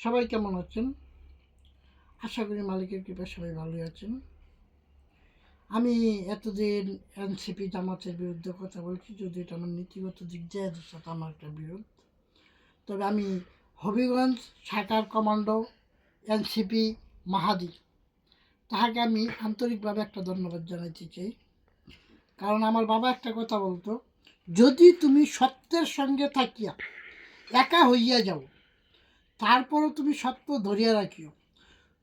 সবাই কেমন আছেন? আশা করি মালিকের কৃপায় সবাই ভালোই আছেন। আমি এতদিন এনসিপি জামাতের বিরুদ্ধে কথা বলছি, যদি এটা আমার নীতিগত দিক দিয়ে এদের সাথে আমার একটা বিরোধ। তবে আমি হবিগঞ্জ শাখার কমান্ডো এনসিপি মাহাদি, তাহাকে আমি আন্তরিকভাবে একটা ধন্যবাদ জানাইতে চাই। কারণ আমার বাবা একটা কথা বলতো, যদি তুমি সত্যের সঙ্গে থাকিয়া একা হইয়া যাও, তারপরও তুমি সত্য ধরিয়া রাখিও,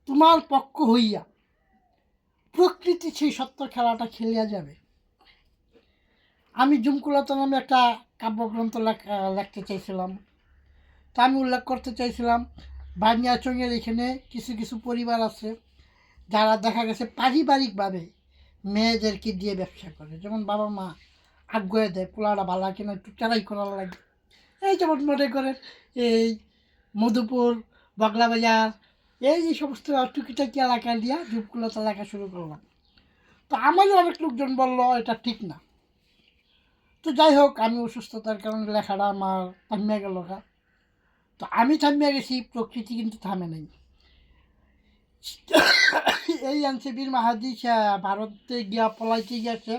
তোমার পক্ষ হইয়া প্রকৃতি সেই সত্য খেলাটা খেলিয়া যাবে। আমি জুমকুলতা নামে একটা কাব্যগ্রন্থ লিখতে চাইছিলাম। তা আমি উল্লেখ করতে চাইছিলাম, বানিয়াচংয়ের এখানে কিছু কিছু পরিবার আছে যারা দেখা গেছে পারিবারিকভাবে মেয়েদেরকে দিয়ে ব্যবসা করে। যেমন বাবা মা আগ্রহে দেয় পোলাটা ভালো কিনা একটু চালাই করার লাগে। এই যেমন মনে করেন এই মধুপুর, বগলাবাজার, এই যে সমস্ত টুকিটাকি এলাকা দিয়া জুমকুলতা লেখা শুরু করলাম। তো আমারও অনেক লোকজন বলল এটা ঠিক না। তো যাই হোক, আমি অসুস্থতার কারণে লেখাটা আমার থামিয়া গেল। তো আমি থামিয়া গেছি, প্রকৃতি কিন্তু থামে নাই। এই এনসিপির মাহাদি সে ভারতে গিয়া পলাইতে গিয়েছে,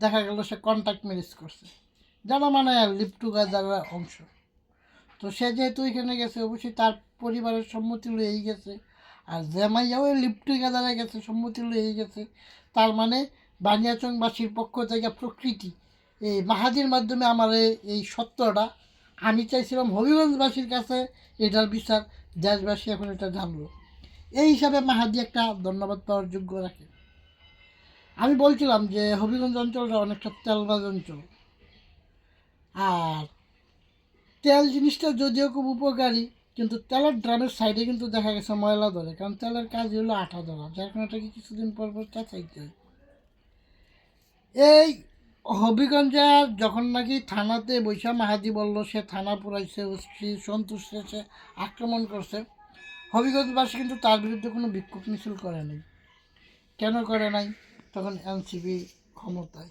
দেখা গেল সে কন্ট্যাক্ট ম্যারেজ করছে, যারা মানে লিভ টুগেদারের অংশ। তো সে যেহেতু এখানে গেছে, অবশ্যই তার পরিবারের সম্মতি লইয়েই গেছে। আর জামাইয়াও লিভ টুগেদারে গেছে, সম্মতি লইয়েই গেছে। তার মানে বানিয়াচংবাসীর পক্ষ থেকে প্রকৃতি এই মাহাদির মাধ্যমে আমার এই সত্যটা আমি চাইছিলাম হবিগঞ্জবাসীর কাছে এটার বিচার, দেশবাসী এখন এটা জানলো। এই হিসাবে মাহাদি একটা ধন্যবাদ পাওয়ার যোগ্য রাখে। আমি বলছিলাম যে হবিগঞ্জ অঞ্চলটা অনেকটা তেলবাজ অঞ্চল। আর তেল জিনিসটা যদিও খুব উপকারী, কিন্তু তেলের ড্রামের সাইডে কিন্তু দেখা গেছে ময়লা ধরে, কারণ তেলের কাজ হলো আঠা ধরা, যার কারণে এটাকে কিছুদিন পর পর চাইতে হয়। এই হবিগঞ্জের যখন নাকি থানাতে বৈশা মাহাদি বলল সে থানা পুরাইছে, ওসি সন্তোষ শেষে আক্রমণ করছে, হবিগঞ্জবাসী কিন্তু তার বিরুদ্ধে কোনো বিক্ষোভ মিছিল করে নাই। কেন করে নাই? তখন এনসিপি ক্ষমতায়।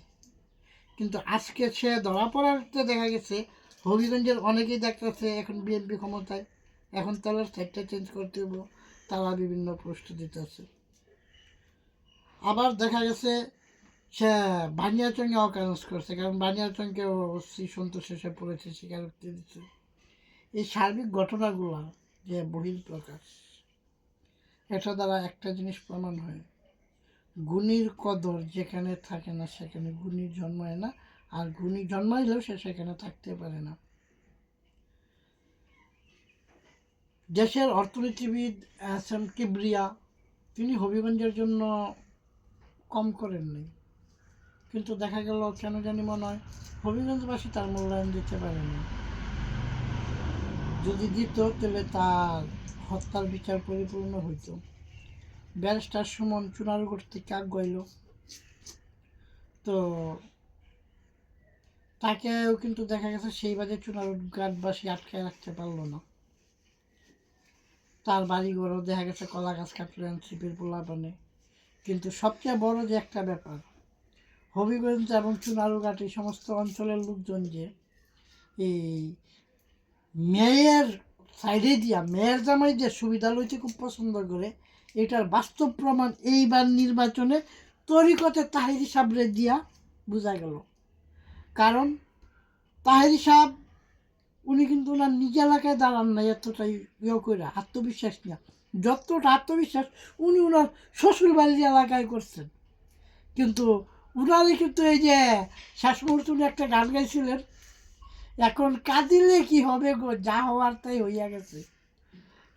কিন্তু আজকে সে ধরা পড়াতে দেখা গেছে হবিগঞ্জের অনেকেই দেখতেছে এখন বিএনপি ক্ষমতায়, এখন তেলের সাইডটা চেঞ্জ করতে হবো, তারা বিভিন্ন প্রশ্ন দিতেছে। আবার দেখা গেছে সে বানিয়াচংয়ে অকারেন্স করছে, কারণ বানিয়াচংকে ওসি সন্তোষ এসে পড়েছে, স্বীকারোক্তি দিচ্ছে। এই সার্বিক ঘটনাগুলো যে বহিঃপ্রকাশ, এটা দ্বারা একটা জিনিস প্রমাণ হয়, গুণীর কদর যেখানে থাকে না সেখানে গুণীর জন্মায় না, আর গুণী জন্মাইলেও সে সেখানে থাকতে পারে না। দেশের অর্থনীতিবিদ এস এম কিবরিয়া তিনি হবিগঞ্জের জন্য কম করেন নাই, কিন্তু দেখা গেল কেন জানি মনে হয় হবিগঞ্জবাসী তার মূল্যায়ন দিতে পারেনি। যদি দিত তাহলে তার হত্যার বিচার পরিপূর্ণ হইত। ব্যারিস্টার সুমন চুনারুগড় থেকে আগাইল, তো তাকেও কিন্তু দেখা গেছে সেই বাজে চুনারুঘাটবাসী আটকায় রাখতে পারলো না। তার বাড়িঘরও দেখা গেছে কলা গাছ কাটলো এনসিপির পোলাপানে। কিন্তু সবচেয়ে বড় যে একটা ব্যাপার, হবিগঞ্জ এবং চুনারুঘাট এই সমস্ত অঞ্চলের লোকজন যে এই মেয়ের সাইডে দিয়া মেয়ের জামাই যে সুবিধা লইতে খুব পছন্দ করে, এটার বাস্তব প্রমাণ এইবার নির্বাচনে তরিকতে তাহিরি সাবরে দিয়া বোঝা গেল। কারণ তাহিরি সাহেব উনি কিন্তু ওনার নিজ এলাকায় দাঁড়ান না এতটাই করে আত্মবিশ্বাস নিয়ে, যতটা আত্মবিশ্বাস উনি ওনার শ্বশুর বাড়ির এলাকায় করছেন। কিন্তু উনারই কিন্তু এই যে শেষ মুহূর্তে উনি একটা গান গাইছিলেন, এখন কাঁদিলে কি হবে গো, যা হওয়ার তাই হইয়া গেছে।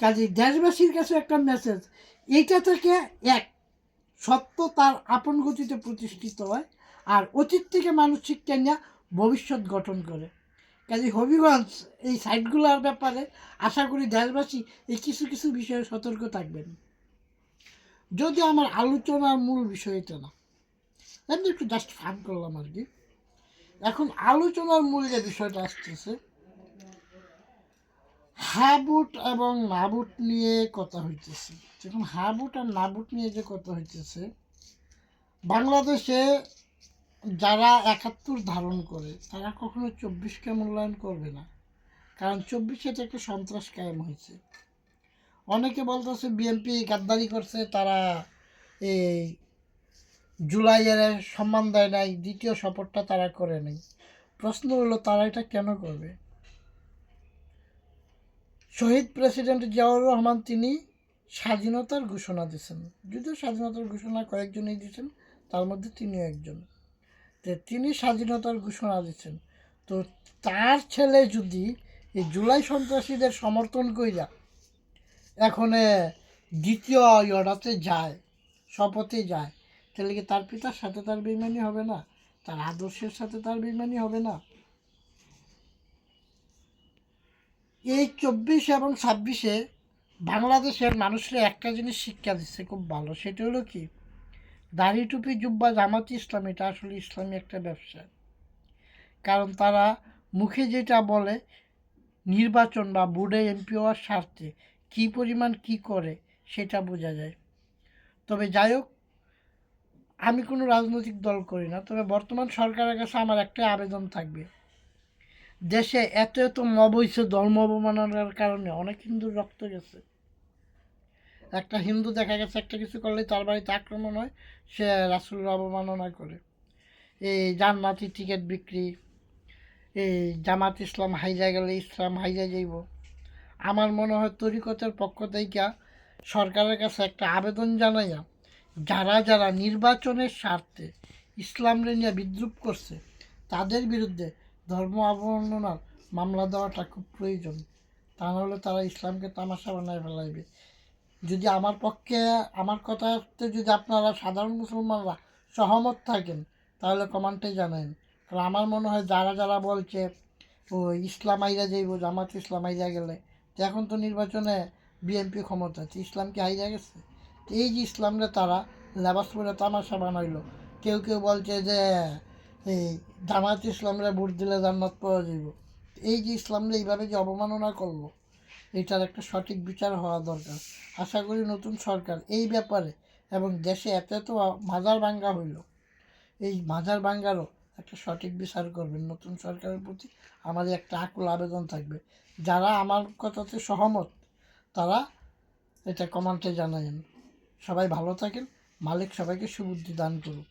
কাজে দেশবাসীর কাছে একটা মেসেজ, এইটা থেকে এক, সত্য তার আপন গতিতে প্রতিষ্ঠিত হয়, আর অতীত থেকে মানুষ শিক্ষা নিয়ে ভবিষ্যৎ গঠন করে। কাজে হবিগঞ্জ এই সাইটগুলোর ব্যাপারে আশা করি দেশবাসী এই কিছু কিছু বিষয়ে সতর্ক থাকবেন। যদি আমার আলোচনার মূল বিষয় এটা না, এমনি একটু জাস্ট ফান করলাম আর কি। এখন আলোচনার মূল যে বিষয়টা আসতেছে, হাবুট এবং নাবুট নিয়ে কথা হইতেছে। যখন হাবুট আর নাবুট নিয়ে যে কথা হইতেছে, বাংলাদেশে যারা ৭১ ধারণ করে তারা কখনো ২৪কে মূল্যায়ন করবে না। কারণ 24-এ তো একটা সন্ত্রাস কায়েম হয়েছে। অনেকে বলতেছে বিএনপি গাদ্দারি করছে, তারা এই জুলাইয়ের সম্মান দেয় নাই, দ্বিতীয় শপথটা তারা করে নাই। প্রশ্ন হলো তারা এটা কেন করবে? শহীদ প্রেসিডেন্ট জিয়াউর রহমান তিনি স্বাধীনতার ঘোষণা দিয়েছেন, যদিও স্বাধীনতার ঘোষণা কয়েকজনই দিয়েছেন, তার মধ্যে তিনিও একজন। তো তিনি স্বাধীনতার ঘোষণা দিচ্ছেন, তো তার ছেলে যদি এই জুলাই সন্ত্রাসীদের সমর্থন কইরা এখন দ্বিতীয় ইয়েটাতে যায়, শপথে যায়, তাহলে কি তার পিতার সাথে তার বেইমানি হবে না? তার আদর্শের সাথে তার বেইমানি হবে না? এই 24 এবং 26-এ বাংলাদেশের মানুষরা একটা জিনিস শিক্ষা দিচ্ছে খুব ভালো, সেটা হলো কি, দাড়ি টুপি জুব্বা জামাতি ইসলাম এটা আসলে ইসলামী একটা ব্যবসা। কারণ তারা মুখে যেটা বলে নির্বাচন বা বোর্ডে এমপি হওয়ার স্বার্থে কী পরিমাণ কি করে সেটা বোঝা যায়। তবে যাই হোক, আমি কোনো রাজনৈতিক দল করি না, তবে বর্তমান সরকারের কাছে আমার একটাই আবেদন থাকবে, দেশে এত এত মব হয়েছে, ধর্ম অবমাননার কারণে অনেক হিন্দুর রক্ত গেছে। একটা হিন্দু দেখা গেছে একটা কিছু করলে তার বাড়িতে আক্রমণ হয়, সে রাসূলের অবমাননা করে। এই জান্নাতি টিকিট বিক্রি, এই জামাত ইসলাম হাইজা গেলে ইসলাম হাইজা যাইব। আমার মনে হয় তরিকতের পক্ষ থেকে সরকারের কাছে একটা আবেদন জানাইয়া যারা যারা নির্বাচনের স্বার্থে ইসলামরে নিয়ে বিদ্রুপ করছে তাদের বিরুদ্ধে ধর্ম অবমাননার মামলা দেওয়াটা খুব প্রয়োজন। তা নাহলে তারা ইসলামকে তামাশা বানায় ফেলাইবে। যদি আমার পক্ষে, আমার কথাতে যদি আপনারা সাধারণ মুসলমানরা সহমত থাকেন তাহলে কমেন্টে জানান। কারণ আমার মনে হয় যারা যারা বলছে ও ইসলাম আইরা যাইব, জামাত ইসলাম আইরা গেলে, তো এখন তো নির্বাচনে বিএনপি ক্ষমতা আছে, ইসলাম কি হাইরা গেছে? তো এই যে ইসলামরে তারা লেবাস পরে তামাশা বানাইলো, কেউ কেউ বলছে যে এই জামাত ইসলামরে ভোট দিলে জান্নাত পাওয়া যাইব। এই যে ইসলামরে এইভাবে যে অবমাননা করলো, এটার একটা সঠিক বিচার হওয়া দরকার। আশা করি নতুন সরকার এই ব্যাপারে, এবং দেশে এত এত মাজার ভাঙ্গা হইল, এই মাজার ভাঙ্গারও একটা সঠিক বিচার করবেন। নতুন সরকারের প্রতি আমাদের একটা আকুল আবেদন থাকবে। যারা আমার কথাতে সহমত তারা এটা কমেন্টে জানাবেন। সবাই ভালো থাকেন, মালিক সবাইকে সুবুদ্ধি দান করুক।